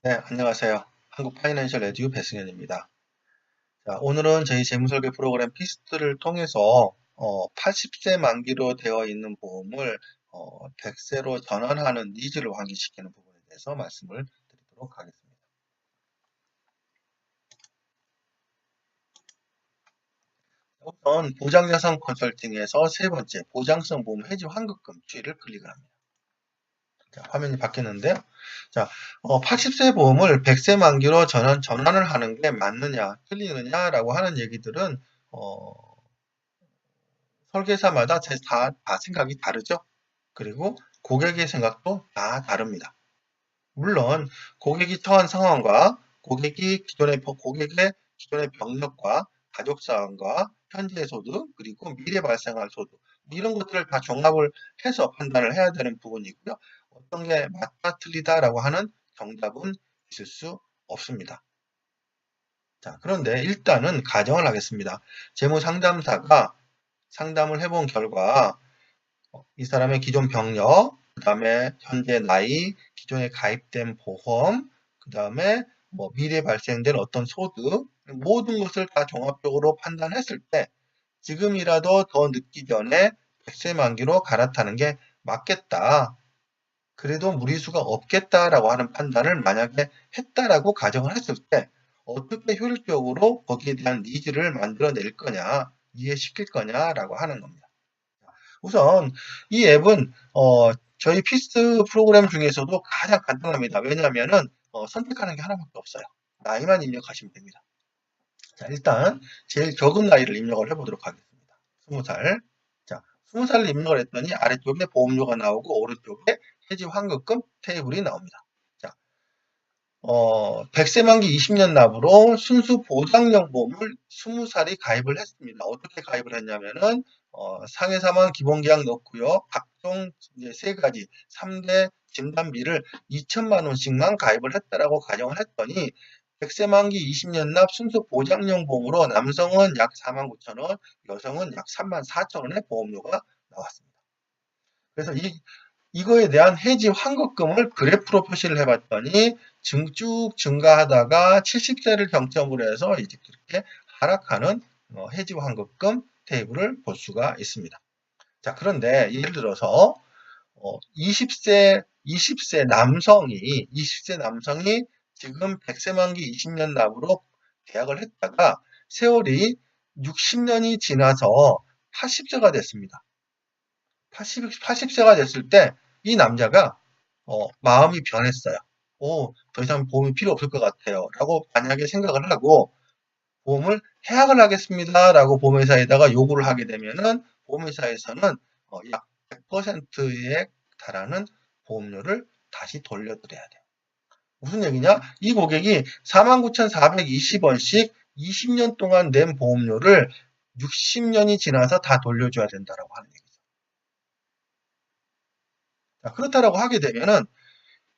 네, 안녕하세요. 한국 파이낸셜 에듀 배승현입니다. 자, 오늘은 저희 재무설계 프로그램 피스트를 통해서 80세 만기로 되어 있는 보험을 100세로 전환하는 니즈를 환기시키는 부분에 대해서 말씀을 드리도록 하겠습니다. 우선 보장자산 컨설팅에서 세 번째 보장성 보험 해지 환급금 주의를 클릭을 합니다. 자, 화면이 바뀌었는데요. 자, 80세 보험을 100세 만기로 전환을 하는 게 맞느냐, 틀리느냐라고 하는 얘기들은 어, 설계사마다 다 생각이 다르죠. 그리고 고객의 생각도 다 다릅니다. 물론 고객이 처한 상황과 고객의 기존의 병력과 가족 사항과 현재 소득 그리고 미래 발생할 소득 이런 것들을 다 종합을 해서 판단을 해야 되는 부분이고요. 어떤 게 맞다 틀리다라고 하는 정답은 있을 수 없습니다. 자, 그런데 일단은 가정을 하겠습니다. 재무 상담사가 상담을 해본 결과 이 사람의 기존 병력, 그 다음에 현재 나이, 기존에 가입된 보험, 그 다음에 뭐 미래 발생될 어떤 소득, 모든 것을 다 종합적으로 판단했을 때 지금이라도 더 늦기 전에 100세 만기로 갈아타는 게 맞겠다. 그래도 무리수가 없겠다라고 하는 판단을 만약에 했다라고 가정을 했을 때 어떻게 효율적으로 거기에 대한 니즈를 만들어낼 거냐, 이해시킬 거냐라고 하는 겁니다. 우선 이 앱은 저희 피스트 프로그램 중에서도 가장 간단합니다. 왜냐하면은 선택하는 게 하나밖에 없어요. 나이만 입력하시면 됩니다. 자, 일단 제일 적은 나이를 입력을 해보도록 하겠습니다. 20살. 자, 20살을 입력을 했더니 아래쪽에 보험료가 나오고 오른쪽에 해지 환급금 테이블이 나옵니다. 자, 100세 만기 20년 납으로 순수 보장형 보험을 20살이 가입을 했습니다. 어떻게 가입을 했냐면은 상해 사망 기본계약 넣고요. 각종 이제 세 가지 3대 진단비를 2천만 원씩만 가입을 했다라고 가정을 했더니 100세 만기 20년 납 순수 보장형 보험으로 남성은 약 4만 9천 원, 여성은 약 3만 4천 원의 보험료가 나왔습니다. 그래서 이거에 대한 해지 환급금을 그래프로 표시를 해봤더니 쭉 증가하다가 70세를 경점으로 해서 이제 이렇게 하락하는 해지 환급금 테이블을 볼 수가 있습니다. 자, 그런데 예를 들어서 20세 남성이 지금 100세 만기 20년 납으로 계약을 했다가 세월이 60년이 지나서 80세가 됐습니다. 80세가 됐을 때 이 남자가 마음이 변했어요. 더 이상 보험이 필요 없을 것 같아요. 라고 만약에 생각을 하고 보험을 해약을 하겠습니다. 라고 보험회사에다가 요구를 하게 되면은 보험회사에서는 약 100%에 달하는 보험료를 다시 돌려드려야 돼요. 무슨 얘기냐? 이 고객이 49,420원씩 20년 동안 낸 보험료를 60년이 지나서 다 돌려줘야 된다라고 하는 얘기죠. 자, 그렇다라고 하게 되면은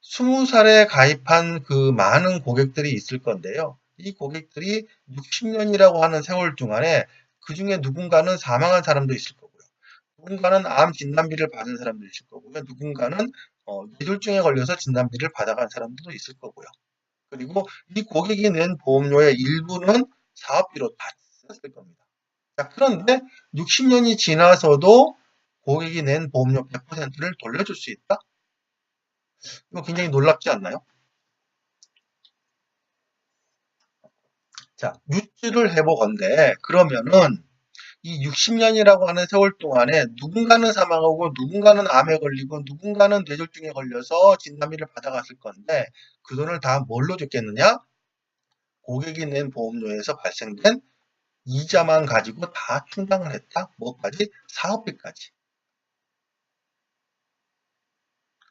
20살에 가입한 그 많은 고객들이 있을 건데요. 이 고객들이 60년이라고 하는 세월 동안에 그 중에 누군가는 사망한 사람도 있을 거고요. 누군가는 암 진단비를 받은 사람도 있을 거고요. 누군가는 뇌졸중에 걸려서 진단비를 받아간 사람들도 있을 거고요. 그리고 이 고객이 낸 보험료의 일부는 사업비로 다 썼을 겁니다. 자, 그런데 60년이 지나서도 고객이 낸 보험료 100%를 돌려줄 수 있다? 이거 굉장히 놀랍지 않나요? 자, 유추를 해보건대 그러면은 이 60년이라고 하는 세월 동안에 누군가는 사망하고 누군가는 암에 걸리고 누군가는 뇌졸중에 걸려서 진단비를 받아갔을 건데 그 돈을 다 뭘로 줬겠느냐? 고객이 낸 보험료에서 발생된 이자만 가지고 다 충당을 했다. 뭐까지? 사업비까지.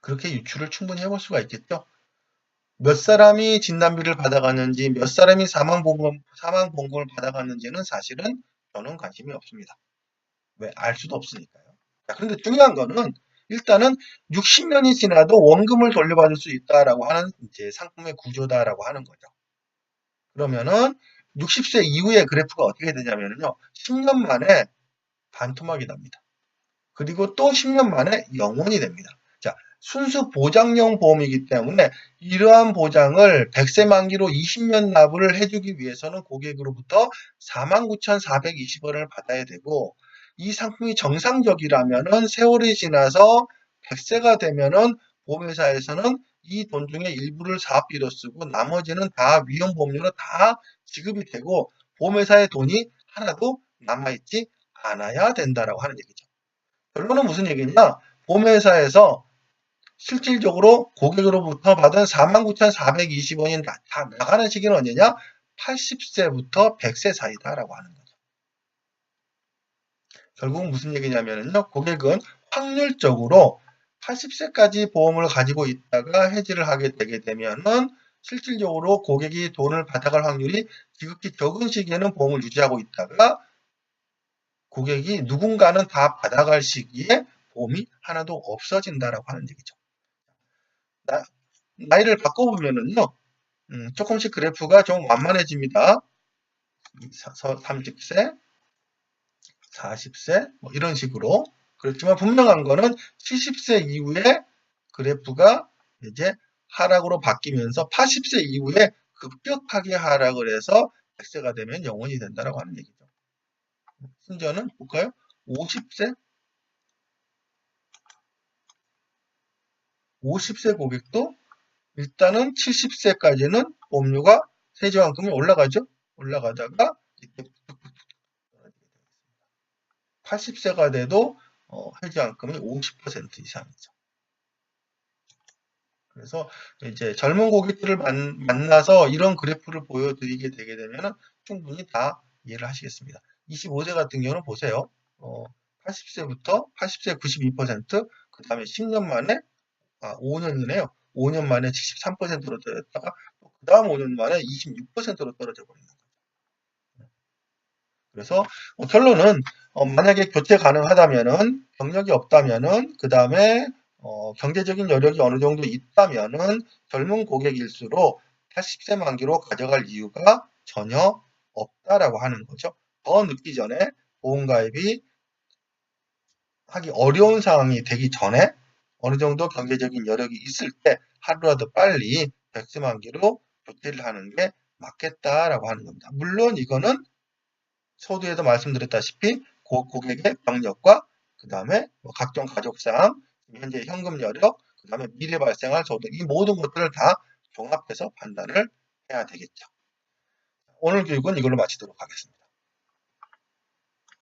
그렇게 유추를 충분히 해볼 수가 있겠죠. 몇 사람이 진단비를 받아갔는지 몇 사람이 사망보험금을 받아갔는지는 사실은 저는 관심이 없습니다. 왜? 알 수도 없으니까요. 자, 그런데 중요한 거는 일단은 60년이 지나도 원금을 돌려받을 수 있다라고 하는 이제 상품의 구조다라고 하는 거죠. 그러면은 60세 이후의 그래프가 어떻게 되냐면요. 10년 만에 반토막이 납니다. 그리고 또 10년 만에 영원이 됩니다. 자, 순수 보장용 보험이기 때문에 이러한 보장을 100세 만기로 20년 납부를 해주기 위해서는 고객으로부터 49,420원을 받아야 되고, 이 상품이 정상적이라면은 세월이 지나서 100세가 되면은 보험회사에서는 이 돈 중에 일부를 사업비로 쓰고 나머지는 다 위험보험료로 다 지급이 되고 보험회사의 돈이 하나도 남아있지 않아야 된다라고 하는 얘기죠. 결론은 무슨 얘기냐? 보험회사에서 실질적으로 고객으로부터 받은 49,420원이 다 나가는 시기는 언제냐? 80세부터 100세 사이다라고 하는 거죠. 결국 무슨 얘기냐면요. 고객은 확률적으로 80세까지 보험을 가지고 있다가 해지를 하게 되게 되면은 실질적으로 고객이 돈을 받아갈 확률이 지극히 적은 시기에는 보험을 유지하고 있다가 고객이 누군가는 다 받아갈 시기에 보험이 하나도 없어진다라고 하는 얘기죠. 나이를 바꿔보면은요, 조금씩 그래프가 좀 완만해집니다. 30세, 40세, 뭐 이런 식으로. 그렇지만 분명한 거는 70세 이후에 그래프가 이제 하락으로 바뀌면서 80세 이후에 급격하게 하락을 해서 100세가 되면 영원이 된다라고 하는 얘기죠. 심지어는 볼까요? 50세? 50세 고객도 일단은 70세까지는 보험료가 세저환금이 올라가죠. 올라가다가 이때 80세가 돼도 해지환금이 50% 이상이죠. 그래서 이제 젊은 고객들을 만나서 이런 그래프를 보여드리게 되게 되면 충분히 다 이해를 하시겠습니다. 25세 같은 경우는 보세요. 80세부터 80세 92%, 그 다음에 10년 만에, 5년이네요. 5년 만에 73%로 떨어졌다가 그 다음 5년 만에 26%로 떨어져 버리는 거죠. 그래서 결론은 만약에 교체 가능하다면은 경력이 없다면은 그 다음에 경제적인 여력이 어느 정도 있다면은 젊은 고객일수록 80세 만기로 가져갈 이유가 전혀 없다라고 하는 거죠. 더 늦기 전에 보험가입이 하기 어려운 상황이 되기 전에 어느 정도 경제적인 여력이 있을 때 하루라도 빨리 100세 만기로 교체를 하는 게 맞겠다라고 하는 겁니다. 물론 이거는 서두에도 말씀드렸다시피 고객의 병력과 그 다음에 각종 가족상, 현재 현금 여력, 그 다음에 미래 발생할 소득, 이 모든 것들을 다 종합해서 판단을 해야 되겠죠. 오늘 교육은 이걸로 마치도록 하겠습니다.